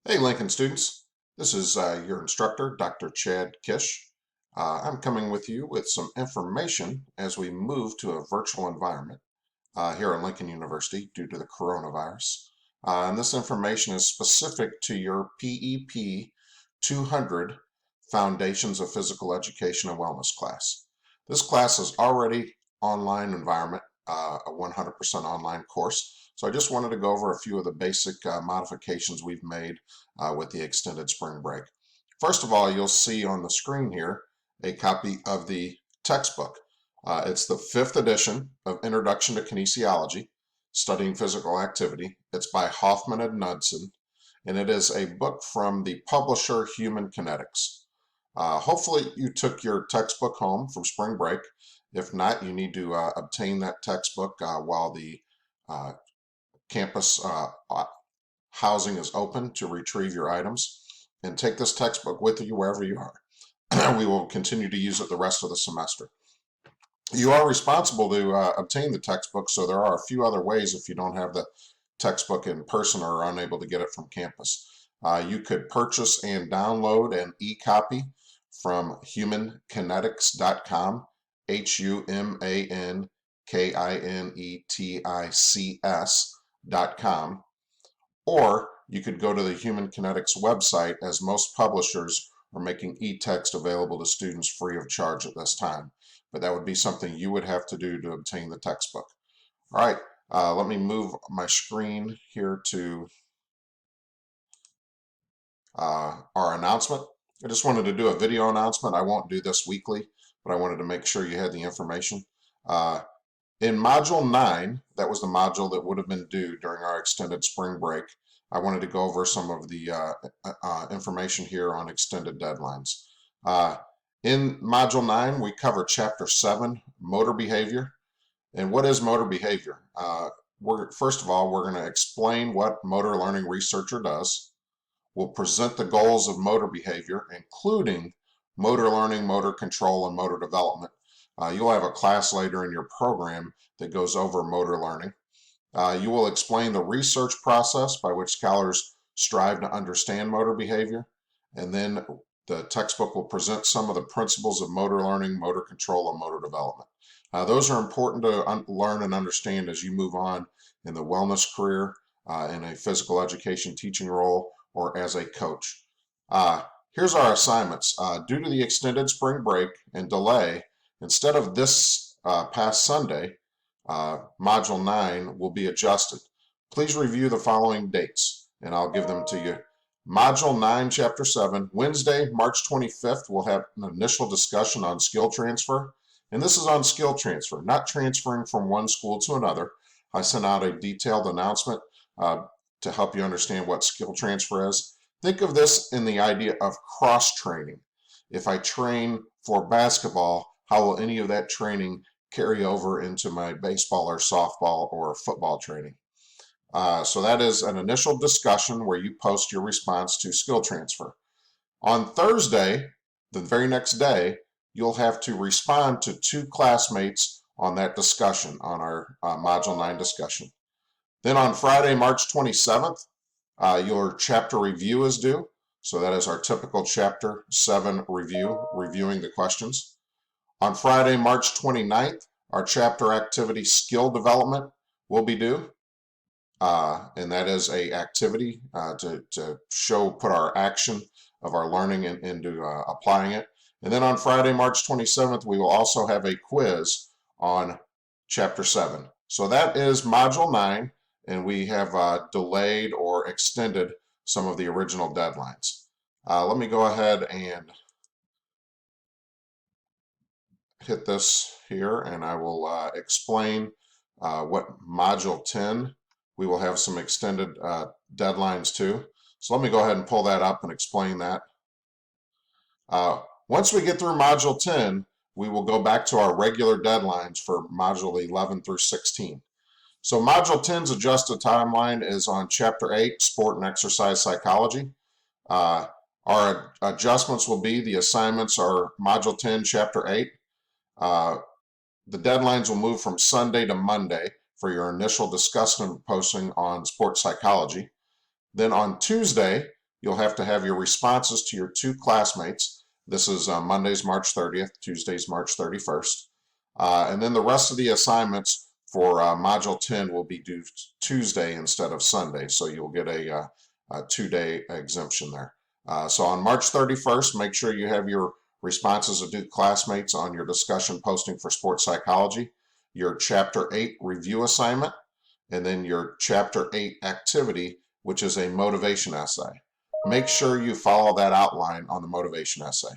Hey Lincoln students, this is your instructor, Dr. Chad Kish. I'm coming with you with some information as we move to a virtual environment here at Lincoln University due to the coronavirus. And this information is specific to your PEP 200 Foundations of Physical Education and Wellness class. This class is already online environment, a 100% online course. So I just wanted to go over a few of the basic modifications we've made with the extended spring break. First of all, you'll see on the screen here a copy of the textbook. It's the 5th edition of Introduction to Kinesiology, Studying Physical Activity. It's by Hoffman and Knudsen, and it is a book from the publisher Human Kinetics. Hopefully you took your textbook home from spring break. If not, you need to obtain that textbook while the campus housing is open to retrieve your items, and take this textbook with you wherever you are. We will continue to use it the rest of the semester. You are responsible to obtain the textbook, so there are a few other ways if you don't have the textbook in person or are unable to get it from campus. You could purchase and download an e-copy from humankinetics.com, humankinetics.com, or you could go to the Human Kinetics website, as most publishers are making e-text available to students free of charge at this time. But that would be something you would have to do to obtain the textbook. All right, let me move my screen here to our announcement. I just wanted to do a video announcement. I won't do this weekly, but I wanted to make sure you had the information. In Module 9, that was the module that would have been due during our extended spring break, I wanted to go over some of the information here on extended deadlines. In Module 9, we cover Chapter 7, Motor Behavior. And what is motor behavior? First of all, we're going to explain what motor learning researcher does. We'll present the goals of motor behavior, including motor learning, motor control, and motor development. You'll have a class later in your program that goes over motor learning. You will explain the research process by which scholars strive to understand motor behavior, and then the textbook will present some of the principles of motor learning, motor control, and motor development. Those are important to learn and understand as you move on in the wellness career, in a physical education teaching role, or as a coach. Here's our assignments. Due to the extended spring break and delay, instead of this past Sunday, Module 9 will be adjusted. Please review the following dates, and I'll give them to you. Module 9, Chapter 7, Wednesday, March 25th, we'll have an initial discussion on skill transfer. And this is on skill transfer, not transferring from one school to another. I sent out a detailed announcement to help you understand what skill transfer is. Think of this in the idea of cross-training. If I train for basketball, how will any of that training carry over into my baseball or softball or football training? So that is an initial discussion where you post your response to skill transfer. On Thursday, the very next day, you'll have to respond to 2 classmates on that discussion, on our Module 9 discussion. Then on Friday, March 27th, your chapter review is due. So that is our typical Chapter 7 review, reviewing the questions. On Friday, March 29th, our chapter activity skill development will be due. And that is a activity to put our action of our learning into applying it. And then on Friday, March 27th, we will also have a quiz on Chapter 7. So that is Module 9, and we have delayed or extended some of the original deadlines. Let me go ahead and hit this here, and I will explain what Module 10, we will have some extended deadlines too. So let me go ahead and pull that up and explain that. Once we get through Module 10, we will go back to our regular deadlines for Module 11 through 16. So Module 10's adjusted timeline is on Chapter 8, Sport and Exercise Psychology. Our adjustments will be, the assignments are Module 10, Chapter 8. The deadlines will move from Sunday to Monday for your initial discussion posting on sports psychology. Then on Tuesday, you'll have to have your responses to your two classmates. This is Monday's March 30th, Tuesday's March 31st. And then the rest of the assignments for Module 10 will be due Tuesday instead of Sunday, so you'll get a 2-day exemption there. So on March 31st, make sure you have your responses of due classmates on your discussion posting for sports psychology, your Chapter 8 review assignment, and then your Chapter 8 activity, which is a motivation essay. Make sure you follow that outline on the motivation essay.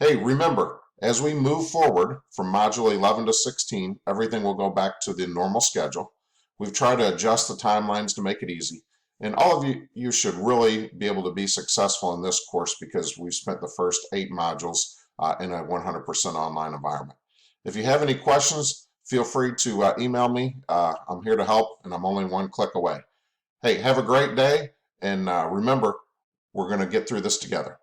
Hey, remember, as we move forward from Module 11 to 16, everything will go back to the normal schedule. We've tried to adjust the timelines to make it easy. And all of you should really be able to be successful in this course because we've spent the first 8 modules in a 100% online environment. If you have any questions, feel free to email me. I'm here to help, and I'm only one click away. Hey, have a great day, and remember, we're going to get through this together.